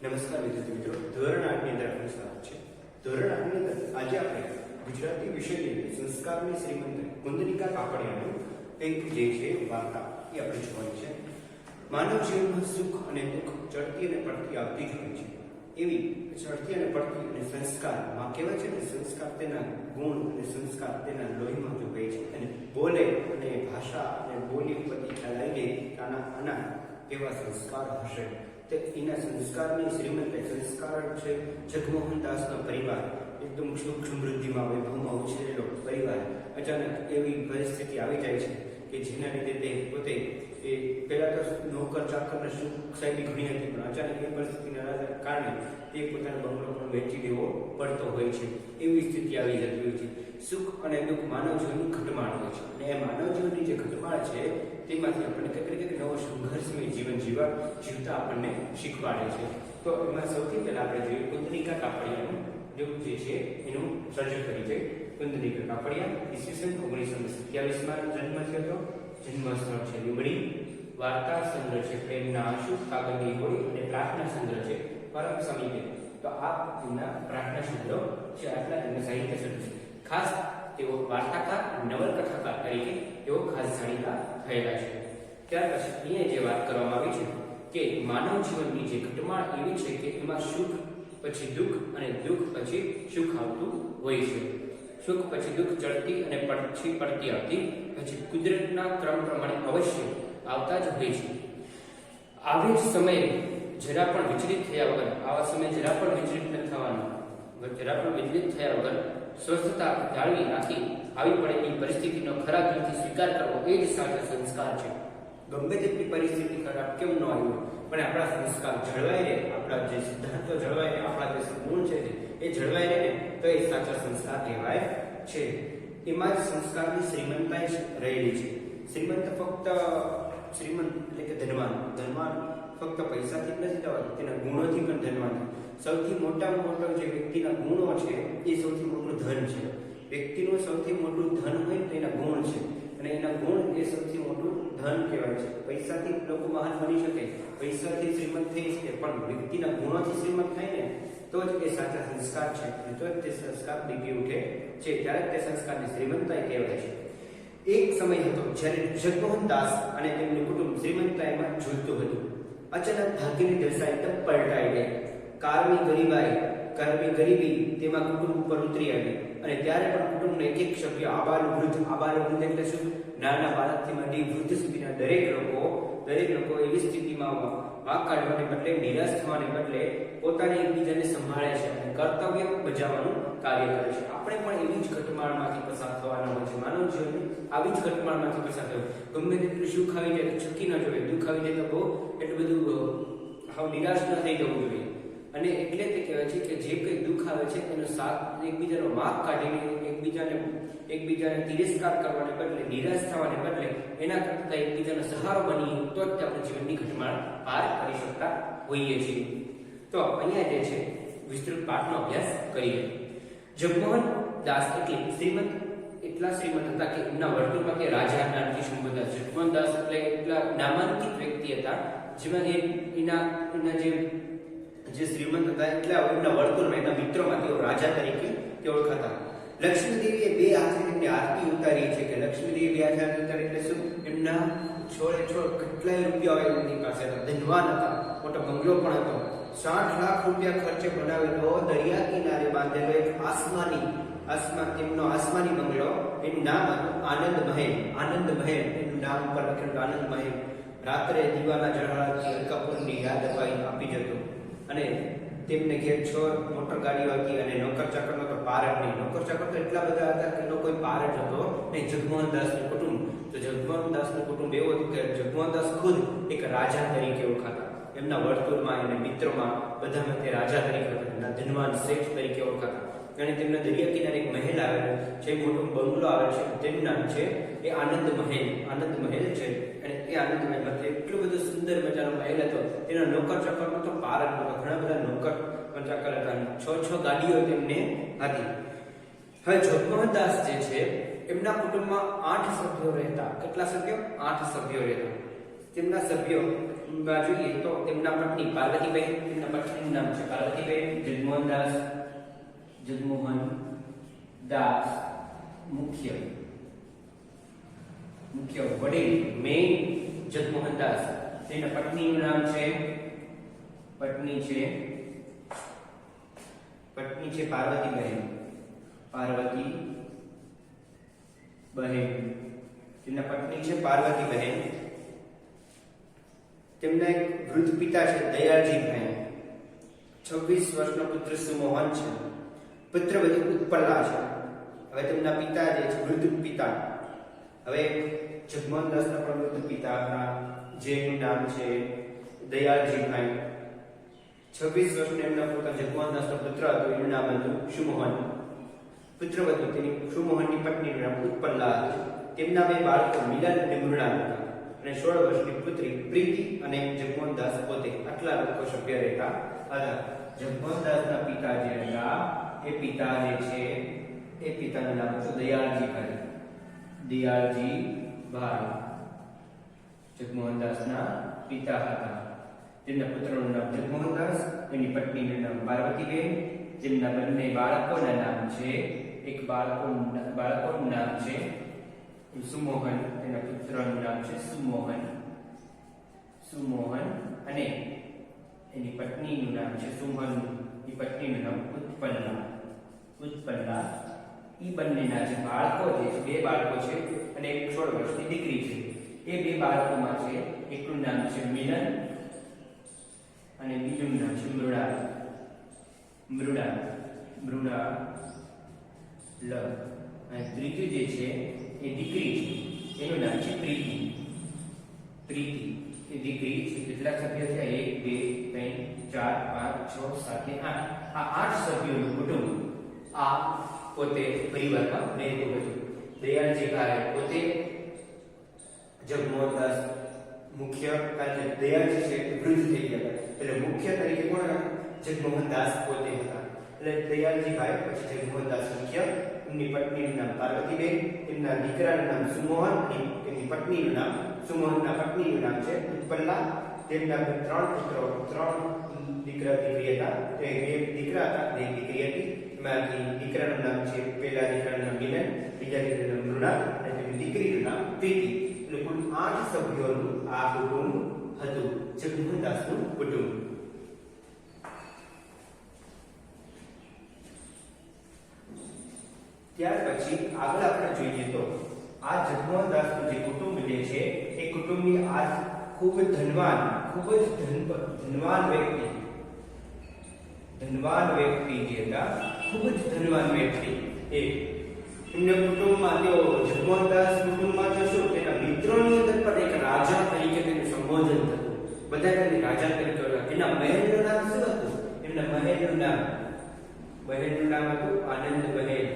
નમસ્કાર વિદ્યાર્થી મિત્રો, ધોરણ 8 ની અંદર આપનું સ્વાગત છે। ધોરણ 8 ની અંદર આજે આપણે ગુજરાતી વિષયની સંસ્કારની શ્રીમંત કુંદનિકા કાપડિયાનું એક જે છે વાર્તા એ આપણે જોવાની છે। માનવ જીવનમાં સુખ અને દુઃખ ચડતી અને પડતી આવતી જ હોય છે। એવી ચડતી અને પડતી અને સંસ્કારમાં કહેવાય છે ને, સંસ્કાર તેના ગુણ અને સંસ્કાર તેના લોહીમાં જો ગઈ છે અને બોલે અને ભાષા અને બોલી ઉપરથી ખ્યાલ આવી જાય આના કેવા સંસ્કાર હશે। તે એના સંસ્કારની શ્રીમંત સંસ્કાર છે જગમોહન દાસનો પરિવાર, એકદમ સુખ સમૃદ્ધિમાં વૈભવમાં ઉછરેલો પરિવાર અચાનક એવી પરિસ્થિતિ આવી જાય છે કે જેના લીધે તે પોતે એ પહેલા તો નોકર ચાકરને સુખ શૈલી ઘણી હતી, પણ અચાનક એ પરિસ્થિતિના કારણે તે પોતાનો બંગલો પણ વેચી દેવો પડતો હોય છે। એવી સ્થિતિ આવી જતી હોય છે। સુખ અને દુઃખ માનવ જીવનની ઘટમાળ હોય છે અને એ માનવ જીવનની જે ઘટમાળ છે તેમાંથી આપણને કંઈક નવો સંઘર્ષમય જીવન જીવતા આપણને શીખવાડે છે। તો એમાં સૌથી પહેલા આપણે જોઈએ કુંદનિકા કાપડિયાનું જેવું જે છે એનું સર્જન કરી છે। કુંદનિકા કાપડિયા ઈસવીસન 1927માં જન્મ થયો હતો। જન્મ સ્થળ છે લીંબડી। વાર્તા સંગ્રહ છે પ્રેમના આંસુ, કાગળની હોડી અને પ્રાર્થના સંગ્રહ છે પરમ સમીપે। તો આ તેમના પ્રાર્થના સંગ્રહ છે, આટલા તેમના સાહિત્ય સર્જન છે। ખાસ તેઓ વાર્તાકાર, નવલકથાકાર તરીકે તેઓ ખાસ જાણીતા થયેલા છે। ત્યાર પછી અહીંયા જે વાત કરવામાં આવી છે કે માનવ જીવનની જે ઘટમાળ એવી છે કે એમાં સુખ પછી દુઃખ અને દુઃખ પછી સુખ આવતું હોય છે। સુખ પછી દુઃખ ચડતી અને પછી પડતી આવતી પછી કુદરતના ક્રમ પ્રમાણે અવશ્ય આવતા જ હોય છે। આવી સમયે જરા પણ વિચલિત થયા વગર, આવા સમયે જરા પણ વિચલિત ન થવાનું, જરા પણ વિચલિત થયા વગર સ્વસ્થતા જાળવી રાખી આવી પડેલી પરિસ્થિતિનો ખરાબ દિલથી સ્વીકાર કરવો એ જ સાચા સંસ્કાર છે। ગમે તેટલી પરિસ્થિતિ ખરાબ કેમ ન આવી હોય, પણ આપણા સંસ્કાર જળવાઈ રહે, આપણા જે સિદ્ધાંતો જળવાઈ રહે, આપણા જે ગુણ છે એ જળવાઈ રહે ને તો એ સાચા સંસ્કાર કહેવાય છે। એમાં જ સંસ્કારની શ્રીમંતાઈ રહેલી છે। શ્રીમંત ફક્ત શ્રીમંત એટલે કે ધનવાન ફક્ત પૈસાથી જ નથી થવાતું, તેના ગુણોથી પણ ધનવાન છે। સૌથી મોટામાં મોટો જે વ્યક્તિના ગુણો છે એ સૌથી મોટું ધન છે। વ્યક્તિનું સૌથી મોટું ધન હોય તો એના ગુણ છે અને એના ગુણ એ સૌથી મોટું ધન કહેવાય છે। પૈસાથી લોકો મહાન બની શકે, પૈસાથી શ્રીમંત થઈ શકે, પણ વ્યક્તિના ગુણોથી શ્રીમંત થાય ને તો જ એ સાચા સંસ્કાર છે અને તો જ તે સંસ્કાર દીપી ઉઠે છે, ત્યારે તે સંસ્કારની શ્રીમંતાઈ કહેવાય છે। એક સમય હતો જ્યારે જગમોહન દાસ અને તેમનું કુટુંબ શ્રીમંતાઈમાં ઝૂલતું હતું। અચાનક ભાગ્યની દશા એકદમ પલટાઈ ગઈ। કાળની ગરીબી તેમાં કુટુંબ ઉપર ઉતરી આવી અને ત્યારે પણ કુટુંબના એક સભ્ય આબાલ વૃદ્ધ એટલે શું, નાના બાળકથી માંડી વૃદ્ધ સુધીના દરેક લોકો એવી સ્થિતિમાં વાંક કાઢવાને બદલે, નિરાશ થવાને બદલે પોતાને એકબીજાને સંભાળે છે અને કર્તવ્ય બજાવવાનું કાર્ય કરે છે। આપણે પણ એવી જ ઘટમાળમાંથી પસાર થવાના હોય છે। માનવ જીવનની આવી જ ઘટમાળમાંથી પસાર થવું, ગમે તેટલું સુખ આવી જાય તો છકી ન જોઈએ, દુઃખ આવી જાય તો એટલું બધું હાવ નિરાશ ન થઈ જવું જોઈએ। અને એટલે તે કહેવાય છે કે જે કંઈ દુઃખ આવે છે એનો સાથ એકબીજાનો વાંક કાઢીને એકબીજાને તિરસ્કાર કરવાને બદલે, નિરાશ થવાને બદલે એના કરતા એકબીજાનો સહારો બની તો જ આપણે જીવનની ઘટમાળ પાર કરી શકતા હોઈએ છીએ। તો અહીંયા જે છે વિસ્તૃત પાઠનો અભ્યાસ કરીએ। જગમોહન દાસ એટલા શ્રીમંત હતા કે એમના વર્તુળમાં કે રાજા નામથી સંબોધાય છે। જગમોહન દાસ એટલે એટલા નામાંકિત વ્યક્તિ હતા જેમાં એના જે શ્રીમંત હતા એટલે એમના વર્તુળમાં, એના મિત્રોમાં તેઓ રાજા તરીકે તે ઓળખાતા। લક્ષ્મીદેવીએ બે હાથે તેમની આરતી ઉતારી છે કે લક્ષ્મીદેવી બે હાથે ઉતારી એટલે શું, એમના છોડ કેટલાય રૂપિયા હોય એમની પાસે હતા, ધનવાન હતા, મોટો બંગલો પણ હતો। 60 લાખ રૂપિયા ખર્ચે બનાવેલો દરિયા કિનારે બાંધેલો એક તેમનો આસમાની બંગલો, એનું નામ હતું આનંદ મહેલ એનું નામ ઉપર લખેલું આનંદ મહેલ। રાત્રે દીવાના જળહળાથી અલકાપુરની યાદ આપી જતો અને તેમને ઘેર 6 મોટર ગાડીઓ હતી અને નોકર ચાકરનો તો પાર જ નહીં। નોકર ચાકર તો એટલા બધા હતા કે એનો કોઈ પાર જ હતો નહીં। જગમોહન દાસનું કુટુંબ, તો જગમોહન દાસનું કુટુંબ એવું હતું કે જગમોહન દાસ ખુદ એક રાજા તરીકે ઓળખાતા। એમના વર્તુળમાં અને મિત્રોમાં બધામાં તે રાજા તરીકે હતા, ધનવાન શેઠ તરીકે ઓળખાતા। અને તેમના દરિયા કિનારે એક મહેલ આવેલો છે, મોટો બંગલો આવેલો છે, તેનું નામ છે એ આનંદ મહેલ છે। અને એ આનંદ મહેલમાં એટલો બધો સુંદર મજાનો મહેલ હતો, તેના નોકર ચાકરનો તો પાર જ નહોતો, ઘણા બધા નોકર ચાકર હતા, 6 ગાડીઓ તેમને હતી। હવે જગમોહન દાસ જે છે એમના કુટુંબમાં 8 સભ્યો રહેતા। કેટલા સભ્યો? 8 સભ્યો રહેતા। તેમના સભ્યો જોઈએ તો તેમના પત્ની પાર્વતીબેન, તેમના પત્નીનું નામ છે પાર્વતીબેન જગમોહન દાસ મુખ્ય વડીલ મેન જગમોહન દાસ. તેના પત્નીનું નામ છે પત્ની છે પાર્વતીબેન. તેમના પત્ની છે પાર્વતીબેન. તેમના એક વૃદ્ધ પિતા છે દયાળજીભાઈ. 26 વર્ષનો પુત્ર સુમોહન છે. પુત્રવધુ ઉત્પલ્લા છે. હવે તેમના પિતા જે છે વૃદ્ધ પિતા, હવે જગમોહન દાસના પણ વૃદ્ધ પિતા હતા, જેનું નામ છે દયાળજીભાઈ. 26 વર્ષનો એમના પોતા જગમોહન દાસનો પુત્ર હતો, એનું નામ હતું સુમોહન. પુત્રવધુ તેની સુમોહનની પત્નીનું નામ ઉત્પલ્લા હતું. તેમના બે બાળકો મિલન અને મૃણાલ હતા અને 16 વર્ષની પુત્રી પ્રીતિ અને જગમોહન દાસ પોતે. આટલા લોકો સભ્ય રહેતા હતા. જગમોહન દાસના પિતા જે હતા એ પિતા જે છે એ પિતાનું નામ હતું દયાળજીભાઈ. જગમોહન દાસના પિતા હતા. તેમના પુત્રનું નામ જગમોહન દાસ, તેની પત્નીનું નામ પાર્વતીબેન. જેમના બંને બાળકોના નામ છે, એક બાળકોનું નામ છે સુમોહન, તેના પુત્રનું નામ છે સુમોહન અને એની પત્નીનું નામ છે સુમનની પત્નીનું નામ ઉત્પલ્લા. ઈ બંનેના જે બાળકો છે, બે બાળકો છે અને એક 16 વર્ષની દીકરી છે. એ બે બાળકોમાં છે એકનું નામ છે મિલન અને બીજું નામ છે મૃણાલ. અને ત્રીજું જે છે એ દીકરી છે, એનું નામ છે પ્રીતિ. એ દીકરી છે. કેટલા સભ્યો છે? 1 2 3 4 5 6 7 8. આ 8 સભ્યોનું કુટુંબ આ પોતે પરિવારમાં રહેતું હતું. દયાળજીભાઈ પોતે જગમોહન દાસ મુખ્ય, કારણ કે દયાળજી છે વૃદ્ધ થઈ ગયા એટલે મુખ્ય તરીકે કોણ હતા? જગમોહન દાસ પોતે હતા. એટલે દયાળજીભાઈ પછી જગમોહન દાસ મુખ્ય. એમની પત્નીનું નામ પાર્વતીબેન, તેમના દીકરાનું નામ સુમોહન, તેમની પત્નીનું નામ સુમોહનના પત્નીનું નામ છે ઉત્પલ્લા. તેમના 3 દીકરી હતા. તે 2 દીકરા હતા, 1 દીકરી હતી. એમાંથી દીકરાનું નામ છે, પહેલા દીકરાનું નામ મિલન, બીજા દીકરાનું નામ મૃણાલ અને તેમની દીકરીનું નામ પ્રીતિ. એટલે કુલ 8 સભ્યોનું આ કુટુંબ હતું, જગમોહન દાસનું કુટુંબ. ત્યાર પછી આગળ આપણે જોઈએ તો આ જગમોહન દાસનું જે કુટુંબ જે છે એ કુટુંબની આ ખૂબ જ ધનવાન વ્યક્તિ જે હતા, ખૂબ જ ધનવાન વ્યક્તિ. એમના કુટુંબમાં તેઓ જગમોહન દાસ કુટુંબમાં જોશું તેના મિત્રોની અંદર પણ એક રાજા તરીકે તેનું સંબોધન થતું. બધા તેને રાજા તરીકે ઓળખતા. એના મહેલનું નામ શું હતું? એમના મહેલનું નામ હતું આનંદ મહેલ.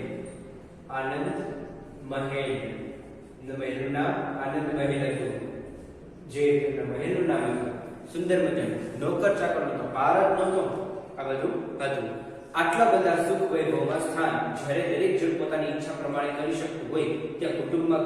મહેલનું નામ આનંદ મહેલ હતું. જે તેમના મહેલનું નામ હતું. સુંદર મજાનું નોકર ચાકર નહોતો, પારદ નહોતો, આ બધું હતું. આટલા બધા સુખ વૈભવમાં સ્થાન જ્યારે દરેક જણ પોતાની ઈચ્છા પ્રમાણે કરી શકતું હોય, ત્યાં કુટુંબમાં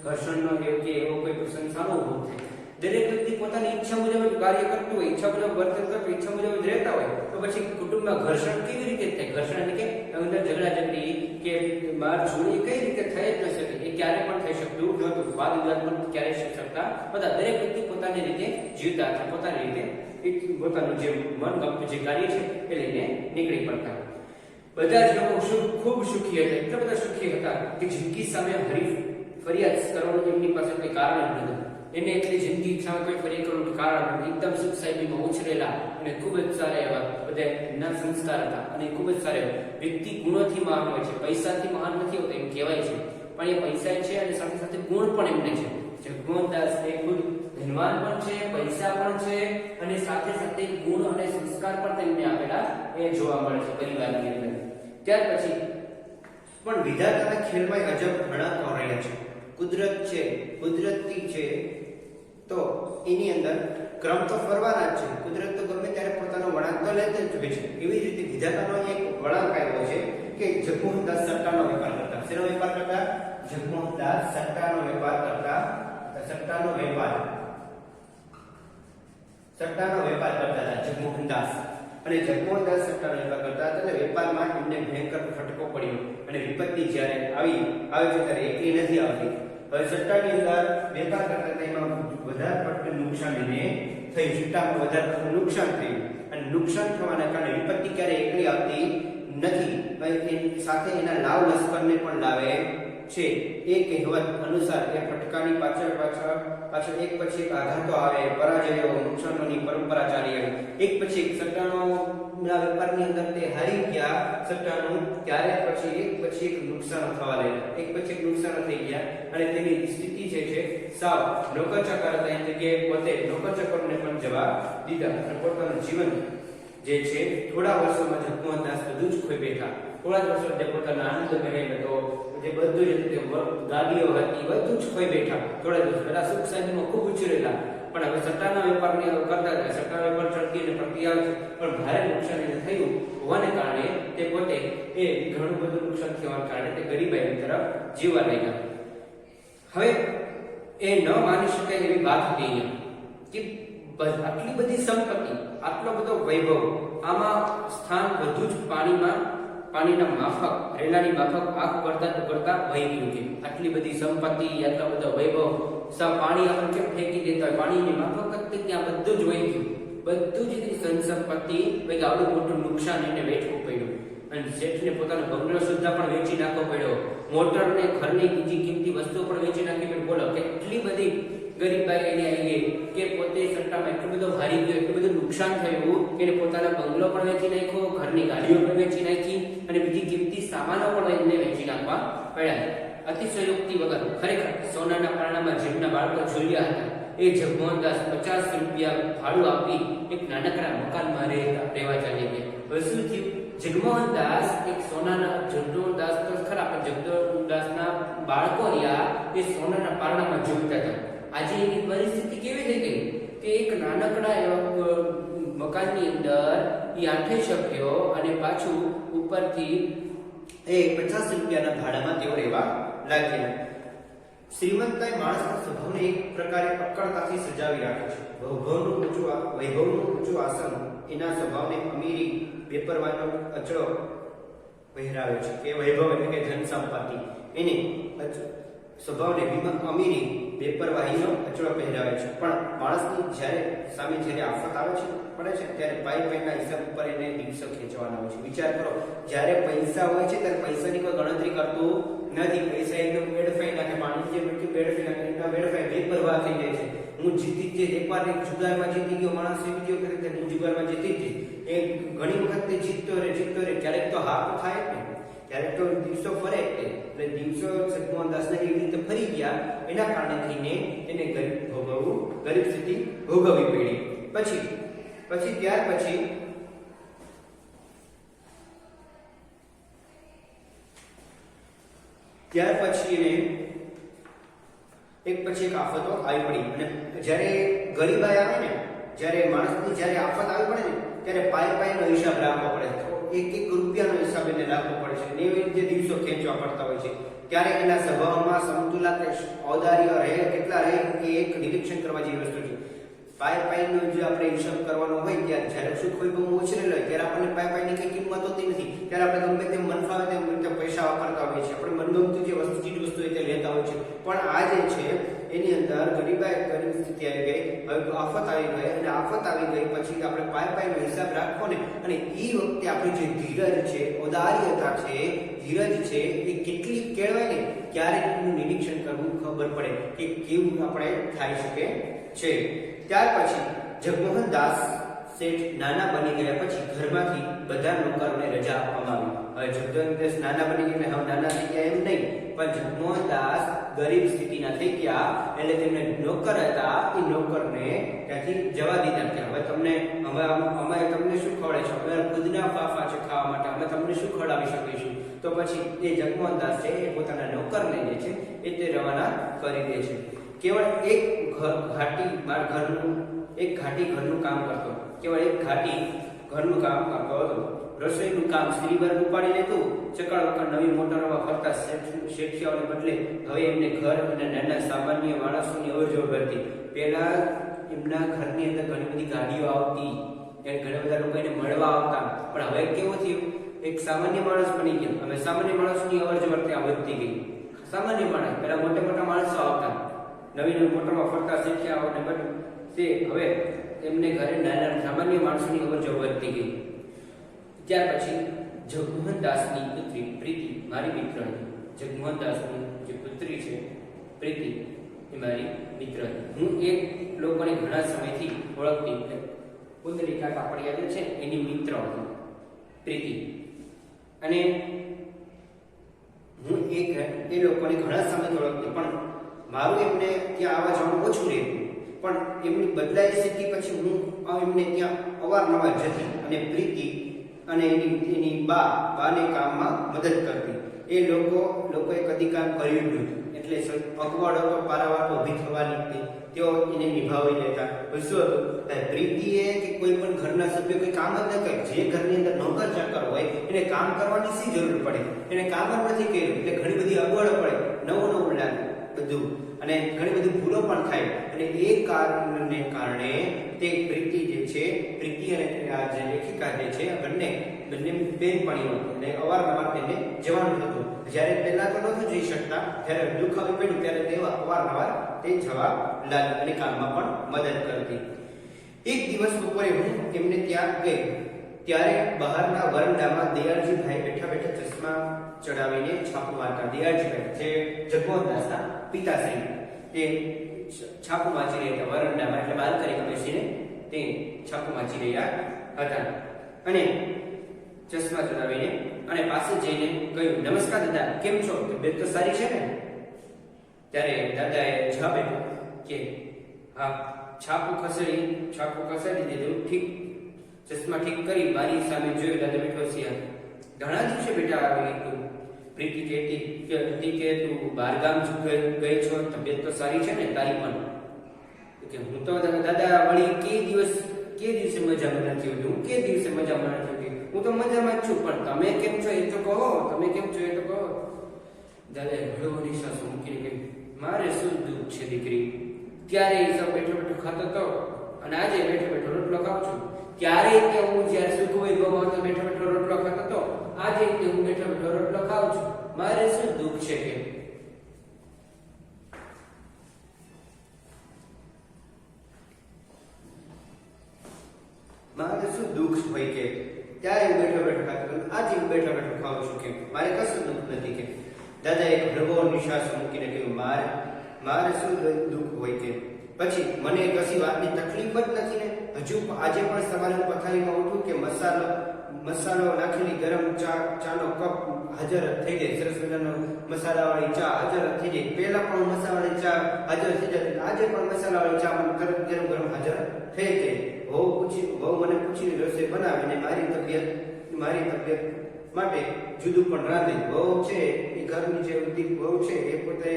ઘર્ષણનો એવો કોઈ પ્રસંગ સામો ઉભો થાય. દરેક વ્યક્તિ પોતાની ઈચ્છા મુજબ કાર્ય કરતું હોય, ઈચ્છા મુજબ વર્તન કરતું, ઈચ્છા મુજબ જ રહેતા હોય, તો પછી કુટુંબમાં ઘર્ષણ કેવી રીતે થાય? ઘર્ષણ એટલે કે અંદર ઝઘડાઝઘડી કે મારઝૂડ કઈ રીતે થઈ જ ન શકે. એ ક્યારે પણ થઈ શકતું નહોતું. વાદ વિવાદ પણ ક્યારે શકતા બધા. દરેક વ્યક્તિ પોતાની રીતે જીવતા હતા, પોતાની રીતે પોતાનું જે મનગમતું જે કાર્ય છે એ લઈને નીકળી પડતા. બધા જ લોકો ખૂબ સુખી હતા. એટલા બધા સુખી હતા કે જિંદગી સામે ફરિયાદ કરવાનું એમની પાસે કોઈ કારણ જ નહોતું. એને એટલી જિંદગી સામે કોઈ ફરિયાદ કરવાનું કારણ નથી. એકદમ સુખ સાહેબીમાં ઉછરેલા અને ખૂબ જ સારા એવા બધા એમના સંસ્કાર હતા અને ખૂબ જ સારા વ્યક્તિ ગુણોથી મહાન હોય છે. પૈસાથી મહાન નથી હોતા એમ કહેવાય છે, પણ એ પૈસા છે અને સાથે સાથે ગુણ પણ એમને છે. જગમોહન દાસ એ ખુદ ધનવાન પણ છે, પૈસા પણ છે અને સાથે સાથે ગુણ અને સંસ્કાર પણ તેમને આપેલા એ જોવા મળે છે પરિવારની અંદર. ત્યાર પછી પણ વિધાતાના ખેલમાં અજબ ઘણા રહ્યા છે. કુદરત છે, કુદરતી છે તો એની અંદર ક્રમ તો ફરવાના જ છે. કુદરત તો ગમે ત્યારે પોતાનો વળાંક તો લેતી જ હોય છે. એવી જ રીતે વિધાતાનો એક વળાંક આવ્યો છે કે જગમોહન દાસ સટ્ટાનો વેપાર કરતા. શેનો વેપાર કરતા? જગમોહન દાસ સટ્ટાનો વેપાર કરતા. સટ્ટાનો વેપાર સટ્ટાનો વેપાર કરતા હતા જગમોહનદાસ. અને જગમોહનદાસ સટ્ટાનો વેપાર કરતા હતા એટલે વેપારમાં એમને ભયંકર ફટકો પડ્યો અને વિપત્તિ જ્યારે આવે છે ત્યારે એકલી નથી આવતી. હવે સટ્ટાની અંદર વેપાર કરતા હતા એમાં વધારે પડતું નુકસાન એને થયું. સટ્ટામાં વધારે પડતું નુકસાન થયું અને નુકસાન થવાના કારણે વિપત્તિ ક્યારે એકલી આવતી નથી, એની સાથે એના લાવ લશ્કરને પણ લાવે છે. એ કહેવત અનુસાર એ ફટકાની પાછળ એક પછી એક આઘાતો આવે, પરાજયો, નુકસાનોની પરંપરા ચાલી આવી. એક પછી એક સટ્ટાનો વેપારની અંદર તે હારી ગયા સટ્ટાનું, ત્યારે પછી એક નુકસાન થવા લાગ્યા. એક પછી એક નુકસાન થઈ ગયા અને તેની સ્થિતિ છે સાવ નોકર ચાકર હતા. એની જગ્યાએ પોતે નોકર ચાકરને પણ જવાબ દીધા અને પોતાનું જીવન જે છે થોડા વર્ષોમાં જગમોહનદાસ બધું જ ખોઈ બેઠા. થોડા જ વર્ષો જે પોતાના આનંદ મહેલ હતો, જે બધું જ ગાડીઓ હતી, બધું જ ખોઈ બેઠા. થોડા દિવસ પહેલા સુખ શાંતિમાં ખૂબ ઉછરેલા, પણ હવે સટ્ટાના વેપારની કરતા હતા. સટ્ટા વેપાર ચડતી અને પડતી આવે છે, પણ ભારે નુકસાન એને થયું હોવાને કારણે તે પોતે એ ઘણું બધું નુકસાન થવાના કારણે તે ગરીબાઈ તરફ જીવવા લાગ્યા. હવે એ ન માની શકાય એવી વાત હતી કે આટલી બધી સંપત્તિ, આટલો બધો વૈભવ, આમાં સ્થાન બધું જ પાણીના માફક, રેલાની માફક આંખ કરતા વહી ગયું. કે આટલી બધી સંપત્તિ, આટલા બધા વૈભવ સા પાણી આપણે કેમ ફેંકી દેતા હોય, પાણીની માફક જ ત્યાં બધું જ વહી ગયું. બધું જ સંપત્તિ વહી આવડું મોટું નુકસાન એને વેઠવું પડ્યું. અને શેઠને પોતાનો બંગલો સુદ્ધા પણ વેચી નાખવો પડ્યો. મોટરને, ઘરની બીજી કિંમતી વસ્તુઓ પણ વેચી નાખી પડી. બોલો કેટલી બધી ગરીબાઈ એને આવી કે પોતે સટ્ટામાં એટલું બધું હારી ગયો, એટલું બધું નુકસાન થયું કે એને પોતાના બંગલો પણ વેચી નાખ્યો, ઘરની ગાડીઓ પણ વેચી નાખી અને બીજી કિંમતી સામાનો પણ એને વેચી નાખવા પડ્યા. અતિશયોક્તિ વગર ખરેખર સોનાના પારણામાં જેમના બાળકો ઝૂલ્યા હતા એ જગમોહનદાસ 50 રૂપિયા ભાડું આપી એક નાનકડા મકાનમાં રહેવા ચાલી ગયા. હવે શું થયું? જગમોહનદાસ એક જગમોહનદાસ તો ખરા, પણ જગમોહનદાસના બાળકો રહ્યા એ સોનાના પારણામાં ઝૂલતા હતા. આજે એની પરિસ્થિતિ કેવી થઈ ગઈ કે એક નાનકડા એવા મકાનની અંદર એ 8 સભ્યો અને પાછું ઉપરથી એ 50 રૂપિયાના ભાડામાં તેઓ રહેવા લાગ્યા. શ્રીમંતાઈ માણસના સ્વભાવને એક પ્રકારે અક્કડતાથી સજાવી રાખે છે. વૈભવનું ઊંચું આસન એના સ્વભાવને અમીરી, બેપરવાનો અચળો પહેરાવે છે. કે વૈભવ એટલે કે ધન સંપત્તિ, એને સ્વભાવને અમીરી, બેપરવાહીનો અચળો પહેરાવે છે. પણ માણસની જ્યારે આફત આવે છે, પડે છે, ત્યારે પાઈના હિસાબ ઉપર એને દિવસો ખેંચવાના હોય છે. વિચાર કરો, જ્યારે પૈસા હોય છે ત્યારે પૈસાની કોઈ ગણતરી કરતું નથી. પૈસા એકદમ વેડફાઈ નાખે, પાણી જે વેડફાઈ નાખે એના વેડફાઈ બેપરવાહ થઈ જાય છે. હું જીતી જ એકવાર એક જુગારમાં જીતી ગયો માણસ, એવી ગયો કે હું જુગારમાં જીતી જ એ ઘણી વખત જીતતો રહે. ક્યારેક તો હાર તો થાય જ ને, ત્યારે તો દિવસો ફરે. એટલે દિવસો જગમોહનદાસને એવી રીતે ફરી ગયા, એના કારણે થઈને એને ગરીબ સ્થિતિ ભોગવવી પડી. ત્યાર પછી એને એક પછી એક આફતો આવી પડી. અને જ્યારે ગરીબાઈ આવે ને, જ્યારે માણસની જ્યારે આફત આવી પડે ને, ત્યારે પાયનો હિસાબ રાખવો પડે. એક રૂપિયાનો હિસાબ એને રાખવો પડે છે. ને એવી રીતે દિવસો ખેંચવા પડતા હોય છે. ત્યારે એના સ્વભાવમાં સમતુલા કે ઔદાર્ય કેટલા રહે એ એક નિરીક્ષણ કરવા જેવી વસ્તુ છે. પાયનો જે આપણે હિસાબ કરવાનો હોય ત્યારે જ્યારે સુખ હોય બહુ ઓછરેલો હોય ત્યારે આપણને પાયની કઈ કિંમત હોતી નથી. ત્યારે આપણે ગમે તેમ મન ફાવે તેમ રીતે પૈસા વાપરતા હોઈએ છીએ. આપણે મનગમતું જે ચીજ વસ્તુ હોય તે લેતા હોય છે. પણ આ જે છે એની અંદર ગરીબ સ્થિતિ આવી ગઈ, હવે આફત આવી ગઈ. અને આફત આવી ગઈ પછી આપણે પાયનો હિસાબ રાખવો ને, અને એ વખતે આપણી જે ધીરજ છે, ઔદાર્યતા છે, ધીરજ છે એ કેટલી કેળવાય ને, ક્યારેક એનું નિરીક્ષણ કરવું ખબર પડે કે કેવું આપણે થઈ શકે છે. ત્યાર પછી જગમોહનદાસ શેઠ નાના બની ગયા પછી ઘરમાંથી બધા નોકરોને રજા આપવામાં આવી. હવે જગમોહનદાસ નાના બની ગયા, હવે નાના થઈ ગયા એમ નહીં, પણ જગમોહનદાસ ગરીબ સ્થિતિના થઈ ગયા એટલે તેમને નોકર હતા એ નોકરને ત્યાંથી જવા દીધા કે હવે અમે તમને શું ખવડાવી છે, અમારા ખુદના ફાફા છે ખાવા માટે, અમે તમને શું ખવડાવી શકીશું. તો પછી એ જગમોહનદાસ છે એ પોતાના નોકરને જે છે એ તે રવાના કરી દે છે. કેવળ એક ઘાટી ઘરનું કામ કરતો, કેવળ એક ઘાટી ઘરનું કામ કરતો હતો. રસોઈનું કામ સ્ત્રીવર્ગ ઉપાડી લેતું. ચકડવકડ નવી મોટરોમાં ફરતા શેઠિયાઓને બદલે હવે એમને ઘર અને નાના સામાન્ય માણસોની અવરજવર હતી. પહેલા એમના ઘરની અંદર ઘણી બધી ગાડીઓ આવતી, ઘણા બધા લોકો એને મળવા આવતા. પણ હવે કેવું થયું, એક સામાન્ય માણસ બની ગયો. હવે સામાન્ય માણસની અવરજવર ત્યાં વધતી ગઈ. સામાન્ય માણસ, પેલા મોટા મોટા માણસો આવતા, નવીન મોટામાં ફરતા શીખ્યા અને બધું તે હવે એમને ઘરે નાના સામાન્ય માણસોની અવરજવર વધતી ગઈ. ત્યાર પછી જગમોહન દાસની પુત્રી પ્રીતિ મારી મિત્ર હતી. જગમોહન દાસની જે પુત્રી છે પ્રીતિ એ મારી મિત્ર હતી. હું એ લોકોને ઘણા સમયથી ઓળખતી, કુંદલિકા કાપડિયા જે છે એની મિત્ર હતી પ્રીતિ. અને હું એ લોકોને ઘણા સમયથી ઓળખતી, પણ મારું એમને ત્યાં આવવા જવાનું ઓછું રહેતું. પણ એમની બદલાઈ સ્થિતિ પછી હું એમને ત્યાં અવારનવાર જતી અને પ્રીતિ અને એની બાને કામમાં મદદ કરતી. એ લોકોએ કદી કામ કર્યું જ નહોતું, એટલે અગવડો તો પારાવાર ઊભી થવાની તેઓ એને નિભાવી લેતા. શું હતું, પ્રીતિએ કે કોઈ પણ ઘરના સભ્ય કોઈ કામ જ ન કરે, જે ઘરની અંદર નોકર ચાકર હોય એને કામ કરવાની શી જરૂર પડે, એને કામ જ નથી કર્યું એટલે ઘણી બધી અગવડો પડે, નવું લાગે બધું, અને ઘણી બધી ભૂલો પણ થાય. અને એ કારણને કારણે તે પ્રીતિ જે છે, પ્રીતિ અને આ જે લેખિકા જે છે, બંને બેનપણીઓ એટલે અવારનવાર તેને જવાનું થતું. જ્યારે પહેલા તો નહોતું જઈ શકતા, જ્યારે દુઃખ આવી પડ્યું ત્યારે તે અવારનવાર તે જવા લાગી અને કામમાં પણ મદદ કરતી. એક દિવસ બપોરે હું એમને ત્યાં ગઈ ત્યારે બહારના વરંડામાં દયાળજીભાઈ બેઠા બેઠા ચશ્મા ચડાવીને છાપું વાંચતા. દયાળજીભાઈ જે જગમોહન દાસના પિતાશ્રી, તે છાપું વાંચી રહ્યા હતા વરંડામાં, એટલે બાલ્કનીમાં બેસીને તે છાપું વાંચી રહ્યા હતા. અને ચશ્મા ચડાવીને અને પાસે જઈને કહ્યું, નમસ્કાર દાદા, કેમ છો? તબિયત તો સારી છે ને? ત્યારે દાદાએ જવાબ આપ્યો કે હા. છાપું ખસેડી દીધું, ઠીક, ચશ્મા ઠીક કરી મારી સામે જોયું. દાદા બેઠો છે. ઘણા દિવસે બેટા આવી તું. પ્રીતિ કહેતી કે તું બહારગામ ગઈ છો, તબિયત તો સારી છે ને તારી પણ? કે હું તો દાદા વળી કે દિવસે મજામાં નથી હોતી, હું કે દિવસે મજામાં નથી હોતી, હું તો મજામાં જ છું, પણ તમે કેમ છો એ તો કહો, તમે કેમ છો એ તો કહો. દાદાએ હળવો નિશ્વાસ મૂકીને કહ્યું, મારે શું દુઃખ છે દીકરી, ત્યારે એ સબ બેઠો બેઠો ખાતો હતો અને આજે બેઠો બેઠો રોટલો ખાઉં છું. ત્યારે કે હું જ્યારે સુખ હોય ભગવાન તો બેઠો બેઠો રોટલો ખાતો હતો, આજે કે હું બેઠો બેઠો રોટલો ખાઉં છું. મારે શું દુઃખ છે કે? મારે શું દુઃખ હોય કે ત્યારે હું બેઠો બેઠો ખાતો, આજે હું બેઠો બેઠો ખાઉં છું કે મારે કશું દુઃખ નથી કે? દાદાએ એક હળવો નિશ્વાસ મૂકીને કહ્યું, મારે શું દુઃખ હોય કે? પછી મને કશી વાતની તકલીફ જ નથી ને? હજુ આજે પણ સવારે પથારીમાં ઉઠું કે મસાલો નાખેલી ગરમ ચાનો કપ હાજર થઈ જાય, સરસ મજાનો મસાલાવાળી ચા હાજર થઈ જાય. પહેલા પણ મસાલાવાળી ચા હાજર થઈ જતી, આજે પણ મસાલાવાળી ચા મને ગરમ હાજર થઈ જાય. વહુ મને પૂછીને રસોઈ બનાવીને મારી તબિયત માટે જુદું પણ રાંધે. વહુ છે એ ઘરની જે વહુ છે એ પોતે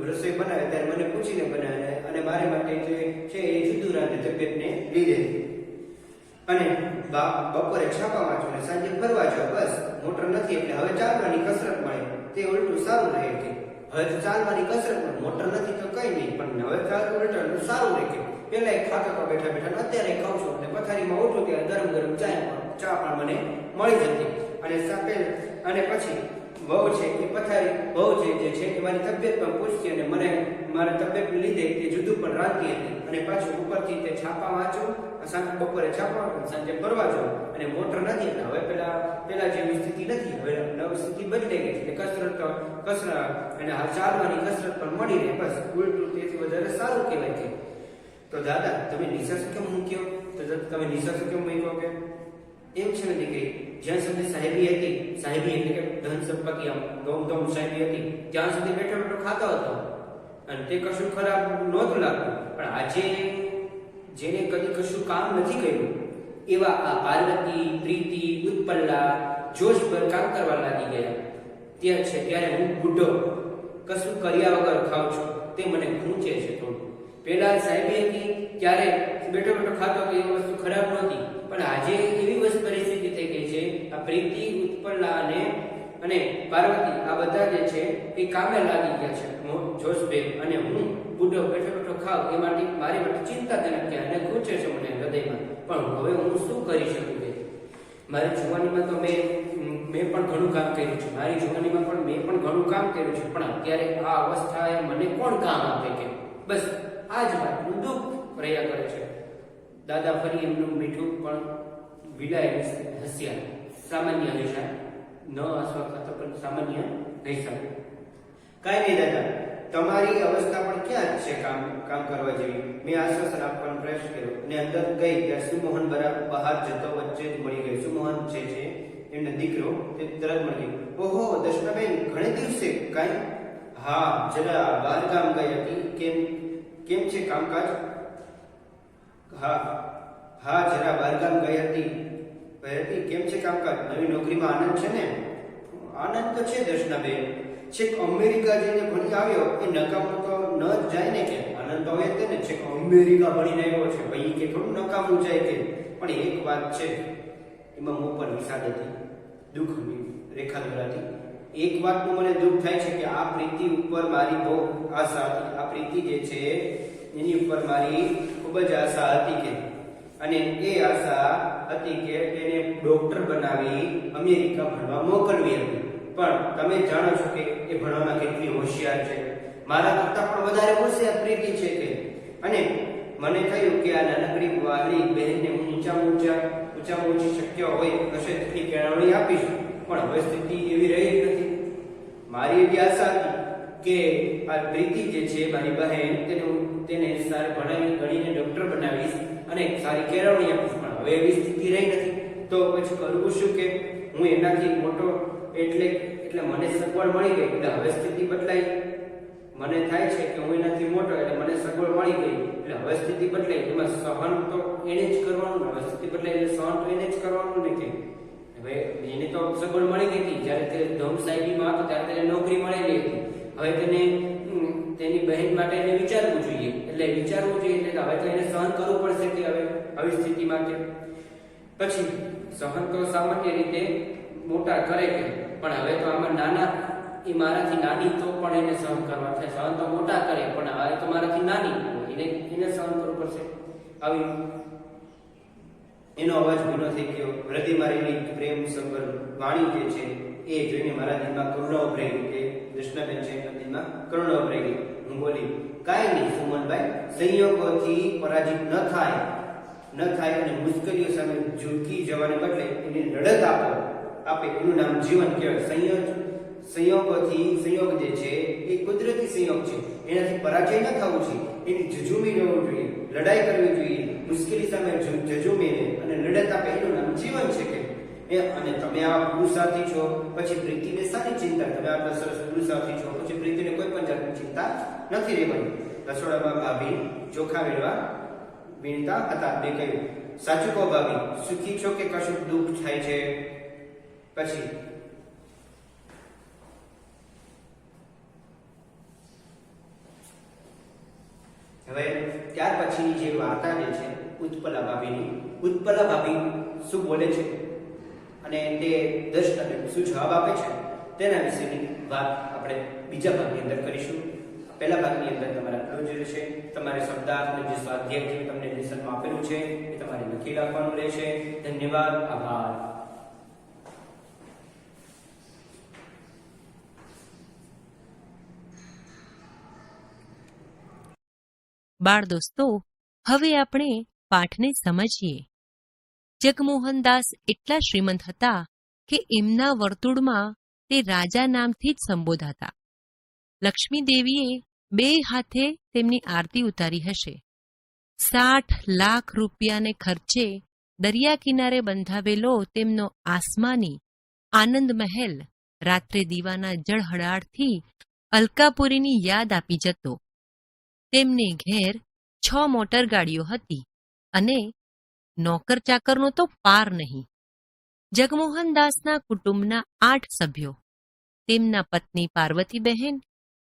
રસોઈ બનાવે ત્યારે મને પૂછીને બનાવે, અને મારી માટે જે છે એ જુદું રાંધે તબિયતને લીધે. અને બપોરે છાપા વાંચો અને સાંજે ફરવા જાઓ, બસ. મોટર નથી એટલે હવે ચાલવાની કસરત મળે, તે ઉલટું સારું રહે કે હવે તો ચાલવાની કસરત મળે, મોટર નથી તો કઈ નહીં, પણ હવે ચાલતું ઉલટું સારું રહે કે પેલા એક ખાતો તો બેઠા બેઠા અત્યારે ખાઉં છું, અને પથારીમાં ઉઠું ત્યારે ગરમ ચા પણ મને મળી જતી. અને પછી વહુ છે જે છે એ મારી તબિયત પણ પૂછતી અને મને મારા તબિયતને લીધે તે જુદું પણ રાંધતી હતી. અને પાછું ઉપરથી તે છાપા વાંચું, બપોરે છાપા વાંચું, સાંજે ફરવા જાઉં. અને મોટર નથી એટલે હવે પેલા જેવી સ્થિતિ નથી, હવે નવી સ્થિતિ બદલાઈ ગઈ છે. કસરત અને ચાલવાની કસરત પણ મળી રહે, બસ. ઉલટું તેથી વધારે સારું કહેવાય છે. તો દાદા તમે નિશાસ કેમ મૂક્યો? તો તમે નિશાસ કેમ મૂક્યો કે? એમ છે ને દીકરી, જ્યાં સુધી સાહેબી હતી, સાહેબી એટલે કે ધન સંપત્તિ આમ ગૌતમ સાહેબી હતી, ત્યાં સુધી બેઠો બેઠો ખાતો હતો અને તે કશું ખરાબ નહોતું લાગતું. પણ આજે જેને કદી કશું કામ નથી કર્યું એવા આ પાર્વતી, પ્રીતિ, ઉત્પલ્લા જોશભર કામ કરવા લાગી ગયા. ત્યારે હું બુઢો કશું કર્યા વગર ખાઉં છું, તે મને ખૂંચે છે થોડું. પેલા સાહેબી હતી ત્યારે બેઠો બેઠો ખાતો તો એ વસ્તુ ખરાબ નહોતી, પણ આજે એવી વસ્તુ પરિસ્થિતિ થઈ ગઈ છે, આ પ્રીતિ, ઉત્પલ્લા અને પાર્વતી આ બધા જે છે એ કામે લાગી ગયા છે જોશભેર, અને હું બુઢો બેઠો બેઠો ખાવ એ માટે મારી માટે ચિંતાજનક છે અને ખૂંચે છે મને હૃદયમાં. પણ હવે હું શું કરી શકું કે મારી જુવાનીમાં તો મેં પણ ઘણું કામ કર્યું છે. મારી જુવાનીમાં પણ મેં પણ ઘણું કામ કર્યું છે, પણ અત્યારે આ અવસ્થાએ મને કોણ કામ આપે કે? બસ આ જ વાતનું દુઃખ રહ્યા કરે છે. દાદા ફરી એમનું મીઠું પણ વિલાય હસ્યા. સામાન્ય હૈસા, ન અસ્વસ્થતા પણ સામાન્ય હૈસા. કાંઈ નહીં દાદા, તમારી અવસ્થા પણ ક્યાં છે કામ કરવા જેવી. મેં આશ્વાસન આપવાનો પ્રયાસ કર્યો અને અંદર ગઈ ત્યાં સુમોહન બહાર જતો વચ્ચે જ મળી ગયો. સુમોહન છે એમનો દીકરો તે તરત મળી ગયો. ઓહો દર્શનાબેન, ઘણે દિવસે કાંઈ? હા, જરા બહાર ગામ ગઈ હતી. કેમ છે કામકાજ? હા જરા બહારગામ ગઈ હતી. કેમ છે કામકાજ? નવી નોકરીમાં આનંદ છે ને? આનંદ તો છે દર્શનાબેન. છેક અમેરિકા જઈને ભણી આવ્યો એ નકામું તો ન જ જાય ને કે? આનંદ તો હવે ને છેક અમેરિકા ભણીને આવ્યો છે ભાઈ કે થોડું નકામું જાય કે? પણ એક વાત છે, એમાં મોં પર વિષાદ હતી, દુઃખની રેખા દોરાતી. એક વાતનું મને દુઃખ થાય છે કે આ પ્રીતિ ઉપર મારી બહુ આશા હતી. આ પ્રીતિ જે છે એની ઉપર મારી ખૂબ જ આશા હતી કે, અને એ આશા હતી કે એને ડોક્ટર બનાવી અમેરિકા ભણવા મોકલવી હતી. પણ તમે જાણો છો કે એ ભણવામાં કેટલી હોશિયાર છે. મારા કરતાં પણ વધારે હોશિયાર પ્રીતિ છે કે. અને મને થયું કે આ નાનકડી વાલી બહેનને હું ઊંચામાં ઊંચી શક્ય હોય હશે તેટલી કેળવણી આપીશ. પણ હવે સ્થિતિ એવી રહી નથી. મારી એવી આશા હતી કે આ પ્રીતિ જે છે મારી બહેન તેને સારી ભણાવી ગણીને ડોક્ટર બનાવીશ અને સારી કેળવણી આપીશ. પણ હવે એવી સ્થિતિ રહી નથી. તો પછી કરવું શું કે હું એનાથી મોટો એટલે મને સગવડ મળી ગઈ એટલે હવે સ્થિતિ બદલાઈ. મને થાય છે કે હું એનાથી મોટો એટલે મને સગવડ મળી ગઈ એટલે હવે સ્થિતિ બદલાઈ. એમાં સહન તો એને જ કરવાનું ને. હવે સ્થિતિ બદલાઈ એટલે સહન તો એને જ કરવાનું ને કે હવે એને તો સગવડ મળી ગઈ હતી. જ્યારે તે ધમ સાહેબીમાં હતો ત્યારે તેને નોકરી મળેલી હતી. હવે તેની બહેન માટે એને વિચારવું જોઈએ. એટલે હવે તો એને સહન કરવું પડશે કે હવે આવી સ્થિતિ માટે. પછી સહન તો સામાન્ય રીતે મોટા કરે કે, પણ હવે તો આમાં નાના એ મારાથી નાની તો પણ એને સહન કરવા છે. સહન તો મોટા કરે પણ હવે તો મારાથી નાની એને સહન કરવું પડશે. આવી એનો અવાજ ભીનો થઈ ગયો. હૃદય મારીની પ્રેમ સબર વાણી જે છે એ જોઈને મારા દિલમાં કરુણા ઉભરાઈ ગઈ. કે દર્શનાબેન છે એમના દિલમાં કરુણા ઉભરાઈ ગઈ. હું બોલી, કાંઈ નહીં સુમનભાઈ, સંયોગોથી પરાજિત ન થાય અને મુશ્કેલીઓ સામે ઝૂકી જવાને બદલે એને લડત આપે એનું નામ જીવન કહેવાય. સંયોગ જે છે એ કુદરતી સંયોગ છે. એનાથી પરાજય ન થવું છે. એની ઝઝૂમી રહેવું જોઈએ, લડાઈ કરવી જોઈએ. મુશ્કેલી સામે ઝઝૂમીને અને લડત આપે એનું નામ જીવન છે કે. અને તમે આવા પુરુષાર્થી છો, પછી પ્રીતિને સારી ચિંતા. તમે આટલા સરસ પુરુષાર્થી છો, પછી પ્રીતિને કોઈ પણ જાતની ચિંતા નથી રહેવાની. રસોડામાં ભાભી ચોખા વેળવા વીણતા હતા. બે કહ્યું, સાચું કહો ભાભી, સુખી છો કે કશું દુઃખ થાય છે? પછી હવે ત્યાર પછીની જે વાર્તા જે છે ઉત્પલા ભાભી શું બોલે છે અને તે દર્શનાબેન શું જવાબ આપે છે તેના વિશેની વાત આપણે બીજા ભાગની અંદર કરીશું. પહેલા ભાગની અંદર તમારે આટલું જ રહેશે. તમારે શબ્દાર્થ જે સ્વાધ્યાય જે તમને લેસનમાં આપેલું છે એ તમારે લખી રાખવાનું રહેશે. ધન્યવાદ, આભાર. બાળ દોસ્તો, હવે આપણે પાઠને સમજીએ. જગમોહનદાસ એટલા શ્રીમંત હતા કે એમના વર્તુળમાં તે રાજા નામથી જ સંબોધાતા. લક્ષ્મી દેવીએ 2 હાથે તેમની આરતી ઉતારી હશે. 60 લાખ રૂપિયાને ખર્ચે દરિયા કિનારે બંધાવેલો તેમનો આસમાની આનંદ મહેલ રાત્રે દીવાના જળહળાળથી અલકાપુરીની યાદ આપી જતો. તેમને ઘેર 6 મોટરગાડીઓ હતી અને નોકર ચાકરનો તો પાર નહીં. જગમોહનદાસના કુટુંબના 8 સભ્યો, તેમના પત્ની પાર્વતીબહેન,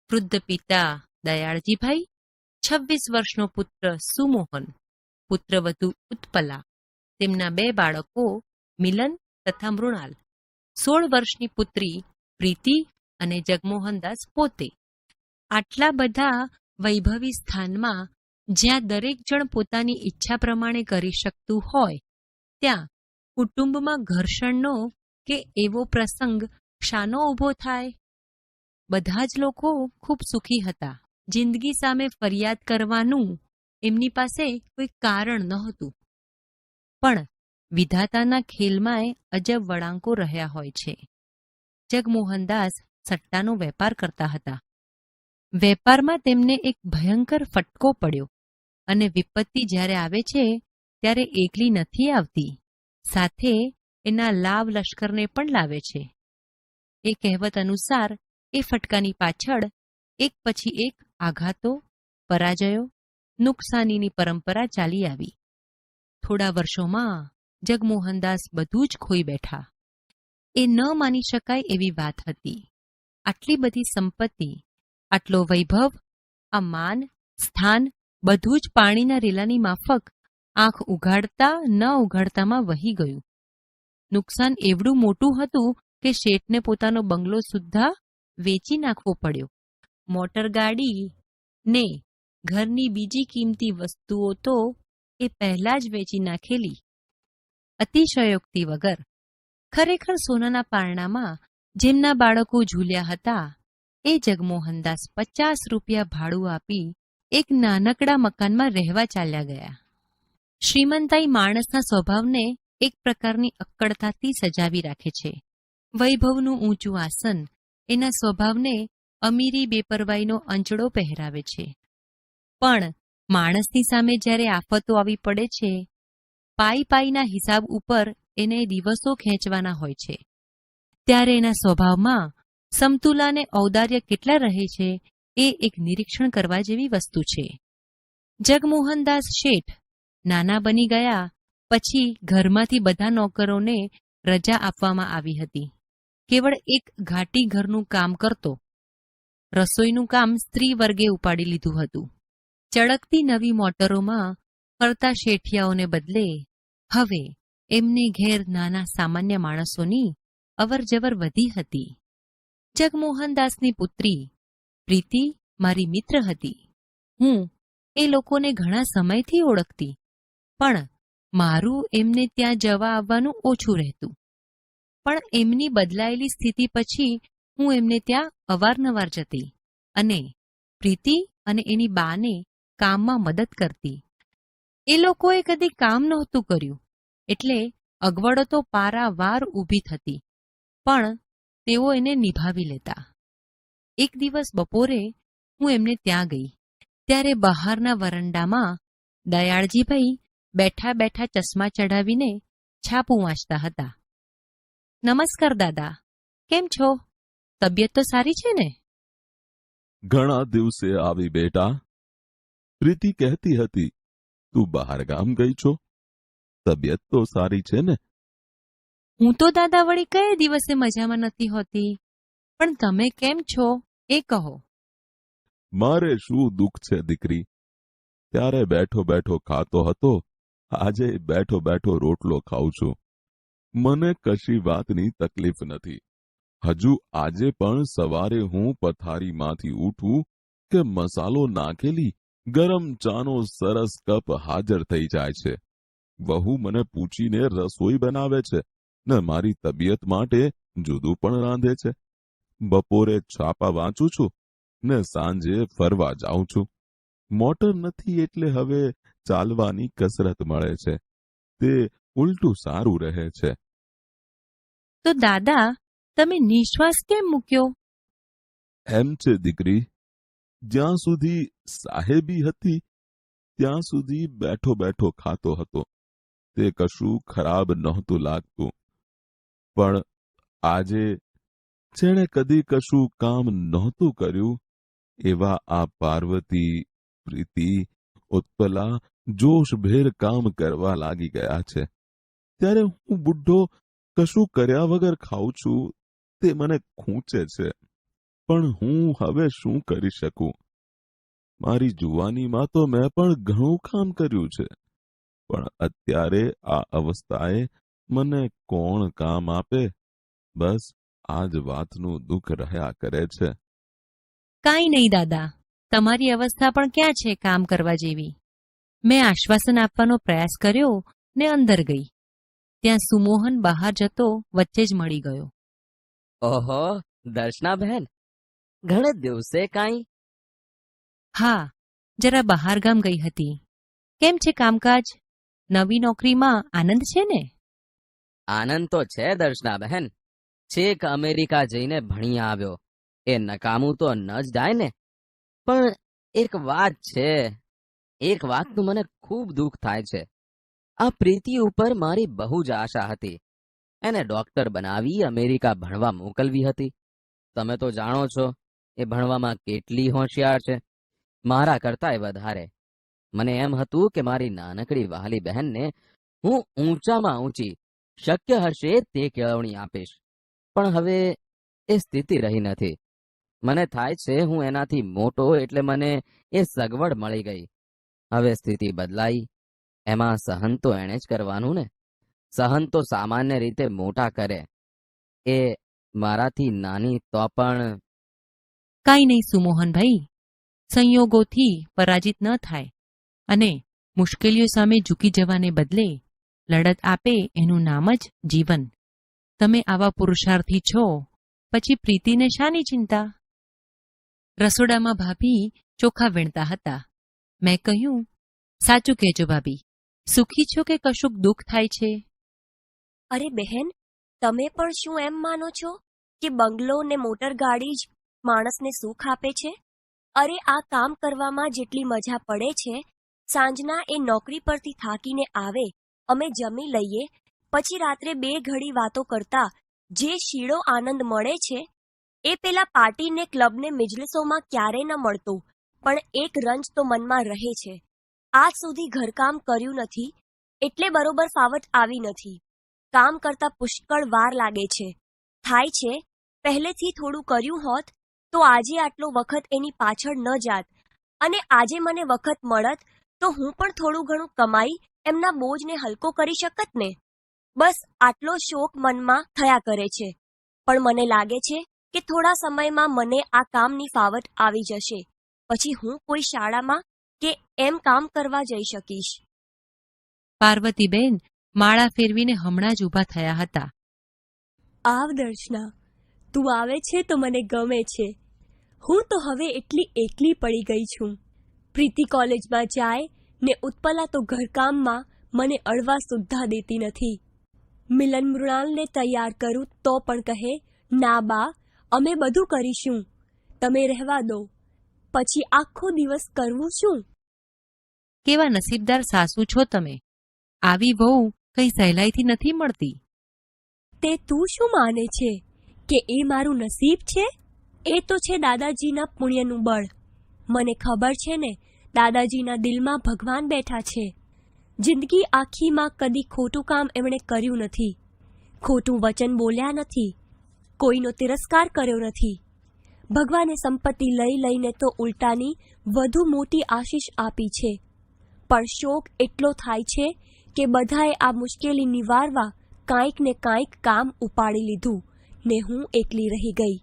વૃદ્ધ પિતા દયાળજીભાઈ, 26 વર્ષનો પુત્ર સુમોહન, પુત્રવધુ ઉત્પલા, તેમના 2 બાળકો મિલન તથા મૃણાલ, 16 વર્ષની પુત્રી પ્રીતિ અને જગમોહનદાસ પોતે. આટલા બધા વૈભવી સ્થાનમાં જ્યાં દરેક જણ પોતાની ઈચ્છા પ્રમાણે કરી શકતું હોય ત્યાં કુટુંબમાં ઘર્ષણનો કે એવો પ્રસંગ શાનો ઊભો થાય? બધા જ લોકો ખૂબ સુખી હતા. જિંદગી સામે ફરિયાદ કરવાનું એમની પાસે કોઈ કારણ નહોતું. પણ વિધાતાના ખેલમાંય અજબ વળાંકો રહ્યા હોય છે. જગમોહનદાસ સટ્ટાનો વેપાર કરતા હતા. વેપારમાં તેમને એક ભયંકર ફટકો પડ્યો અને વિપત્તિ જ્યારે આવે છે ત્યારે એકલી નથી આવતી, સાથે એના લાવ લશ્કરને પણ લાવે છે. એ કહેવત અનુસાર એ ફટકાની પાછળ એક પછી એક આઘાતો, પરાજયો, નુકસાનીની પરંપરા ચાલી આવી. થોડા વર્ષોમાં જગમોહનદાસ બધું જ ખોઈ બેઠા. એ ન માની શકાય એવી વાત હતી. આટલી બધી સંપત્તિ, આટલો વૈભવ, આ માન, સ્થાન બધું જ પાણીના રેલાની માફક આંખ ઉઘાડતા ન ઉઘાડતામાં વહી ગયું. નુકસાન એવડું મોટું હતું કે શેઠને પોતાનો બંગલો સુદ્ધા વેચી નાખવો પડ્યો. મોટરગાડી ને ઘરની બીજી કિંમતી વસ્તુઓ તો એ પહેલા જ વેચી નાખેલી. અતિશયોક્તિ વગર ખરેખર સોનાના પારણામાં જેમના બાળકો ઝૂલ્યા હતા એ જગમોહનદાસ 50 રૂપિયા ભાડું આપી એક નાનકડા મકાનમાં રહેવા ચાલ્યા ગયા. શ્રીમંતાઈ માણસના સ્વભાવને એક પ્રકારની અક્કડતાથી સજાવી રાખે છે. વૈભવનું ઊંચું આસન એના સ્વભાવને અમીરી બેપરવાઈનો અંચડો પહેરાવે છે. પણ માણસની સામે જ્યારે આફતો આવી પડે છે, પાઈના હિસાબ ઉપર એને દિવસો ખેંચવાના હોય છે, ત્યારે એના સ્વભાવમાં સમતુલાને ઔદાર્ય કેટલા રહે છે એ એક નિરીક્ષણ કરવા જેવી વસ્તુ છે. જગમોહનદાસ શેઠ નાના બની ગયા પછી ઘરમાંથી બધા નોકરોને રજા આપવામાં આવી હતી. કેવળ એક ઘાટી ઘરનું કામ કરતો. રસોઈનું કામ સ્ત્રી વર્ગે ઉપાડી લીધું હતું. ચળકતી નવી મોટરોમાં ફરતા શેઠિયાઓને બદલે હવે એમને ઘેર નાના સામાન્ય માણસોની અવરજવર વધી હતી. જગમોહનદાસની પુત્રી પ્રીતિ મારી મિત્ર હતી. હું એ લોકોને ઘણા સમયથી ઓળખતી, પણ મારું એમને ત્યાં જવા આવવાનું ઓછું રહેતું. પણ એમની બદલાયેલી સ્થિતિ પછી હું એમને ત્યાં અવારનવાર જતી અને પ્રીતિ અને એની બાને કામમાં મદદ કરતી. એ લોકોએ કદી કામ નહોતું કર્યું એટલે અગવડો તો પારાવાર ઊભી થતી, પણ તેઓ એને નિભાવી લેતા. એક દિવસ બપોરે હું એમને ત્યાં ગઈ ત્યારે બહારના વરંડામાં દયાળજીભાઈ બેઠા બેઠા ચશ્મા ચઢાવીને છાપું વાંચતા હતા. નમસ્કાર દાદા, કેમ છો? તબિયત તો સારી છે ને? ઘણા દિવસે આવી બેટા. પ્રીતિ કહેતી હતી તું બહાર ગામ ગઈ છો, તબિયત તો સારી છે ને? હું તો દાદા વળી કયા દિવસે મજામાં નથી હોતી, પણ તમે કેમ છો એ કહો. મારે શું દુઃખ છે દીકરી. ત્યારે બેઠો બેઠો ખાતો હતો, આજે બેઠો બેઠો રોટલો ખાઉં છું. મને કશી વાતની તકલીફ નથી. હજુ આજે પણ સવારે હું પથારીમાંથી ઉઠું કે મસાલો નાખેલી ગરમ ચાનો સરસ કપ હાજર થઈ જાય છે. વહુ મને પૂછીને રસોઈ બનાવે છે ને મારી તબિયત માટે જુદું પણ રાંધે છે. બપોરે છાપા વાંચું છું ને સાંજે ફરવા જાઉં છું. મોટર નથી એટલે હવે ચાલવાની કસરત મળે છે. તે ઉલટું સારું રહે છે. તો દાદા તમે નિશ્વાસ કેમ મૂક્યો? એમ છે દીકરી, જ્યાં સુધી સાહેબી હતી ત્યાં સુધી બેઠો બેઠો ખાતો હતો. તે કશું ખરાબ નહોતું લાગતું. પણ આજે જેણે કદી કશું કામ નહોતું કર્યું એવા આ પાર્વતી, પ્રીતિ, ઉત્પલા જોશભેર કામ કરવા લાગી ગયા છે. ત્યારે હું બુઢ્ઢો કશું કર્યા વગર ખાઉં છું તે મને ખૂંચે છે. પણ હું હવે શું કરી શકું? મારી જુવાનીમાં તો મેં પણ ઘણું કામ કર્યું છે, પણ અત્યારે આ અવસ્થાએ મને કોણ કામ આપે? બસ આ જ વાતનું દુઃખ રહ્યા કરે છે. કાંઈ નહીં દાદા, તમારી અવસ્થા પણ ક્યાં છે કામ કરવા જેવી. મેં આશ્વાસન આપવાનો પ્રયાસ કર્યો ને અંદર ગઈ. ત્યાં સુમોહન બહાર જતો વચ્ચે જ મળી ગયો. ઓહો, દર્શનાબહેન, ઘણે દિવસે કાંઈ? હા, જરા બહારગામ ગઈ હતી. કેમ છે કામકાજ? નવી નોકરીમાં આનંદ છે ને? આનંદ તો છે દર્શનાબહેન. છેક અમેરિકા જઈને ભણી આવ્યો. એ નકામું તો ન જ જાય ને. પણ એક વાત છે, એક વાતનું મને ખૂબ દુઃખ થાય છે. આ પ્રીતિ ઉપર મારી બહુ જ આશા હતી. એને ડોક્ટર બનાવી અમેરિકા ભણવા મોકલવી હતી. તમે તો જાણો છો એ ભણવામાં કેટલી હોશિયાર છે, મારા કરતાંય વધારે. મને એમ હતું કે મારી નાનકડી વહાલી બહેનને હું ઊંચામાં ઊંચી શક્ય હશે તે કેળવણી આપીશ. પણ હવે એ સ્થિતિ રહી નથી. મને થાય છે હું એનાથી મોટો એટલે મને એ સગવડ મળી ગઈ. હવે સ્થિતિ બદલાઈ, એમાં સહન તો એણે જ કરવાનું ને. સહન તો સામાન્ય રીતે મોટા કરે. એ મારાથી નાની તો પણ. કાંઈ નહીં સુમોહનભાઈ, સંયોગોથી પરાજિત ન થાય અને મુશ્કેલીઓ સામે ઝૂકી જવાને બદલે લડત આપે એનું નામ જ જીવન. તમે આવા પુરુષાર્થી છો, પછી પ્રીતિને શાની ચિંતા? રસોડામાં ભાભી ચોખા વીણતા હતા. મેં કહ્યું, સાચું કહેજો ભાભી, સુખી છો કે કશુંક દુઃખ થાય છે? અરે બહેન, તમે પણ શું એમ માનો છો કે બંગલો ને મોટર ગાડી જ માણસને સુખ આપે છે? અરે આ કામ કરવામાં જેટલી મજા પડે છે, સાંજના એ નોકરી પરથી થાકીને આવે, અમે જમી લઈએ, પછી રાત્રે 2 ઘડી વાતો કરતા જે શીળો આનંદ મળે છે એ પેલા પાર્ટીને ક્લબને મિજલિસોમાં ક્યારેય ન મળતો. પણ એક રંજ તો મનમાં રહે છે. આજ સુધી ઘરકામ કર્યું નથી એટલે બરોબર ફાવટ આવી નથી. કામ કરતા પુષ્કળ વાર લાગે છે. થાય છે પહેલેથી થોડું કર્યું હોત તો આજે આટલો વખત એની પાછળ ન જાત, અને આજે મને વખત મળત તો હું પણ થોડું ઘણું કમાઈ એમના બોજને હલકો કરી શકત ને. બસ આટલો શોક મનમાં થયા કરે છે. પણ મને લાગે છે કે થોડા સમયમાં મને આ કામની ફાવટ આવી જશે. પછી હું કોઈ શાળામાં કે એમ કામ કરવા જઈ શકીશ. પાર્વતીબેન માળા ફેરવીને હમણાં જ ઊભા થયા હતા. આવ દર્શના, તું આવે છે તો મને ગમે છે. હું તો હવે એટલી એકલી પડી ગઈ છું. પ્રીતિ કોલેજમાં જાય ને ઉત્પલા તો ઘરકામમાં મને અડવા સુદ્ધા દેતી નથી. મિલન મૃણાલને તૈયાર કરું તો પણ કહે, ના બા, અમે બધું કરીશું, તમે રહેવા દો. પછી આખો દિવસ કરવું શું? કેવા નસીબદાર સાસુ છો તમે! આવી વહુ કઈ સહેલાઈથી નથી મળતી. તે તું શું માને છે કે એ મારું નસીબ છે? એ તો છે દાદાજીના પુણ્યનું બળ. મને ખબર છે ને, દાદાજીના દિલમાં ભગવાન બેઠા છે. જિંદગી આખીમાં કદી ખોટું કામ એમણે કર્યું નથી, ખોટું વચન બોલ્યા નથી, કોઈનો તિરસ્કાર કર્યો નથી. ભગવાને સંપત્તિ લઈ લઈને તો ઉલટાની વધુ મોટી આશીષ આપી છે. પણ શોક એટલો થાય છે કે બધાએ આ મુશ્કેલી નિવારવા કાંઈક ને કાંઈક કામ ઉપાડી લીધું ને હું એકલી રહી ગઈ.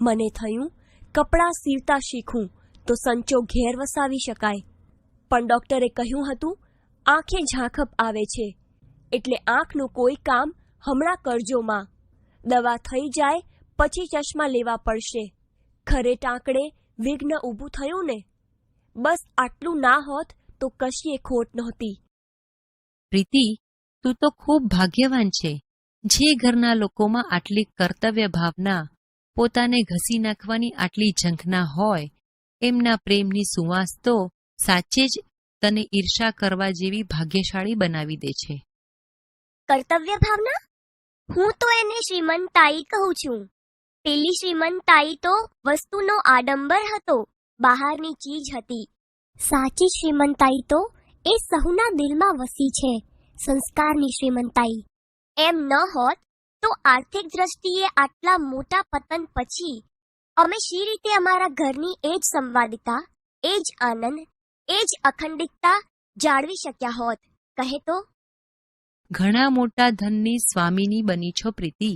મને થયું કપડાં સીવતા શીખું તો સંચો ઘેર વસાવી શકાય. પણ ડોક્ટરે કહ્યું હતું આંખે ઝાંખપ આવે છે, એટલે આંખનું કોઈ કામ હમણાં કરજો માં. દવા થઈ જાય પછી ચશ્મા લેવા પડશે. ખરે ટાંકડે વિઘ્ન ઊભું થયું ને. બસ આટલું ના હોત તો કશીએ ખોટ નહોતી. પ્રીતિ, તું તો ખૂબ ભાગ્યવાન છે. જે ઘરના લોકોમાં આટલી કર્તવ્ય ભાવના, પોતાને ઘસી નાખવાની આટલી ઝંખના હોય, એમના પ્રેમની સુવાસ તો સાચે જ તને ઈર્ષા કરવા જેવી ભાગ્યશાળી બનાવી દે છે. કર્તવ્ય ભાવના? હું તો એને શ્રીમંતાઈ કહું છું. પેલી શ્રીમંતાઈ તો વસ્તુનો આડંબર હતો, બહારની ચીજ હતી. સાચી શ્રીમંતાઈ તો એ સહુના દિલમાં વસી છે, સંસ્કારની શ્રીમંતાઈ. એમ ન હોત તો આર્થિક દ્રષ્ટિએ આટલા મોટા પતન પછી અમે શી રીતે અમારા ઘરની એ જ સંવાદિતા, એ જ આનંદ, એ જ અખંડિતતા જાળવી શક્યા હોત, કહે તો? ઘણા મોટા ધનની સ્વામીની બની છો પ્રીતિ.